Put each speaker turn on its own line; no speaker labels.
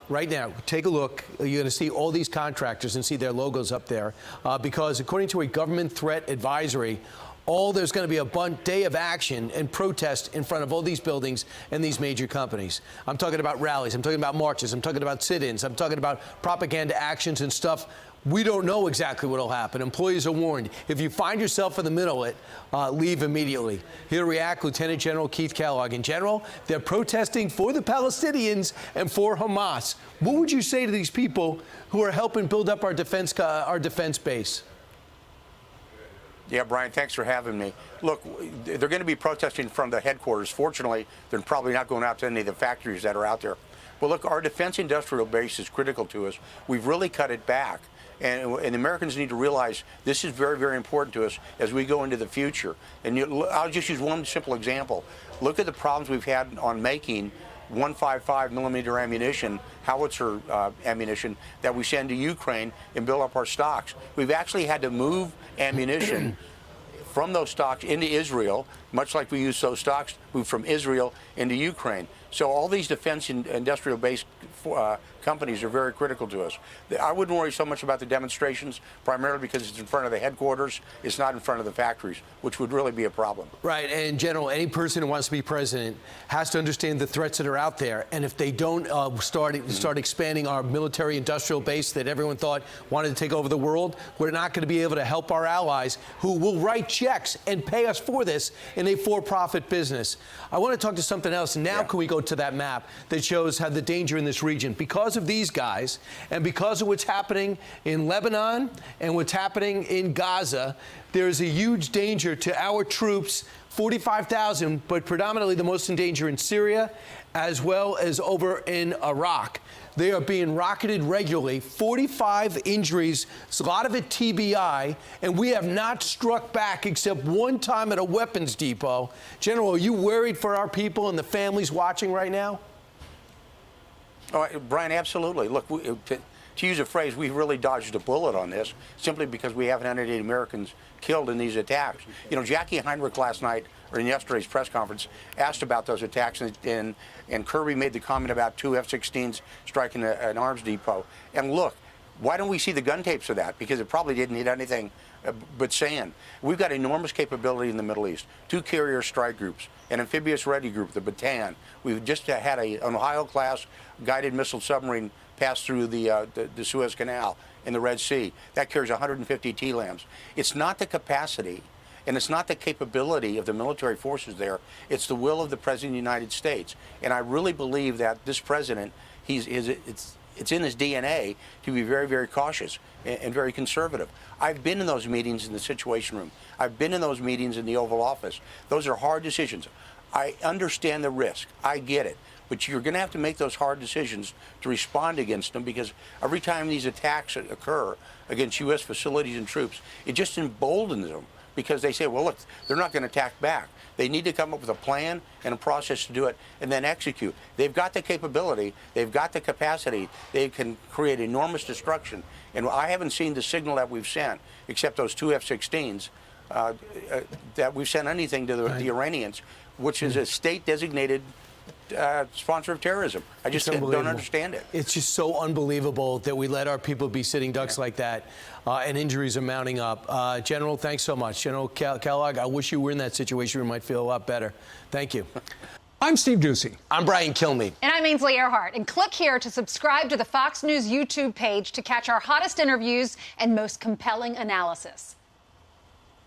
right now, take a look. You're going to see all these contractors and see their logos up there because according to a government threat advisory, there's going to be a day of action and protest in front of all these buildings and these major companies. I'm talking about rallies. I'm talking about marches. I'm talking about sit-ins. I'm talking about propaganda actions and stuff. We don't know exactly what will happen. Employees are warned. If you find yourself in the middle of it, leave immediately. Here to react, Lieutenant General Keith Kellogg. In general, they're protesting for the Palestinians and for Hamas. What would you say to these people who are helping build up our defense base?
Yeah, Brian, thanks for having me. Look, they're going to be protesting from the headquarters. Fortunately, they're probably not going out to any of the factories that are out there. But look, our defense industrial base is critical to us. We've really cut it back. And Americans need to realize this is very, very important to us as we go into the future. And I'll just use one simple example. Look at the problems we've had on making 155 millimeter ammunition, howitzer ammunition that we send to Ukraine and build up our stocks. We've actually had to move ammunition from those stocks into Israel, much like we use those stocks moved from Israel into Ukraine. So all these defense and industrial-based companies are very critical to us. I wouldn't worry so much about the demonstrations, primarily because it's in front of the headquarters. It's not in front of the factories, which would really be a problem.
Right. And, General, any person who wants to be president has to understand the threats that are out there. And if they don't start expanding our military-industrial base that everyone thought wanted to take over the world, we're not going to be able to help our allies who will write checks and pay us for this in a for-profit business. I want to talk to something else. Now can we go to that map that shows how the danger in this region? Because of these guys and because of what's happening in Lebanon and what's happening in Gaza, there's a huge danger to our troops, 45,000, but predominantly the most in danger in Syria as well as over in Iraq. They are being rocketed regularly, 45 injuries, a lot of it TBI, and we have not struck back except one time at a weapons depot. General, are you worried for our people and the families watching right now?
Oh, Brian, absolutely. Look, to use a phrase, we've really dodged a bullet on this simply because we haven't had any Americans killed in these attacks. You know, Jackie Heinrich last night, or in yesterday's press conference, asked about those attacks, and Kirby made the comment about 2 F-16s striking an arms depot. And look, why don't we see the gun tapes of that? Because it probably didn't hit anything but sand. We've got enormous capability in the Middle East. 2 carrier strike groups, an amphibious ready group, the Bataan. We've just had an Ohio-class guided missile submarine pass through the Suez Canal in the Red Sea. That carries 150 TLAMs. It's not the capacity, and it's not the capability of the military forces there. It's the will of the President of the United States. And I really believe that this president, it's in his DNA to be very, very cautious and very conservative. I've been in those meetings in the Situation Room. I've been in those meetings in the Oval Office. Those are hard decisions. I understand the risk. I get it. But you're going to have to make those hard decisions to respond against them, because every time these attacks occur against U.S. facilities and troops, it just emboldens them, because they say, well, look, they're not going to attack back. They need to come up with a plan and a process to do it and then execute. They've got the capability. They've got the capacity. They can create enormous destruction. And I haven't seen the signal that we've sent, except those 2 F-16s, that we've sent anything to the Iranians, which is a state-designated sponsor of terrorism. I just don't understand it.
It's just so unbelievable that we let our people be sitting ducks like that, and injuries are mounting up. General, thanks so much. General Kellogg, I wish you were in that situation. We might feel a lot better. Thank you.
I'm Steve Doocy.
I'm Brian Kilmeade.
And I'm Ainsley Earhart. And click here to subscribe to the Fox News YouTube page to catch our hottest interviews and most compelling analysis.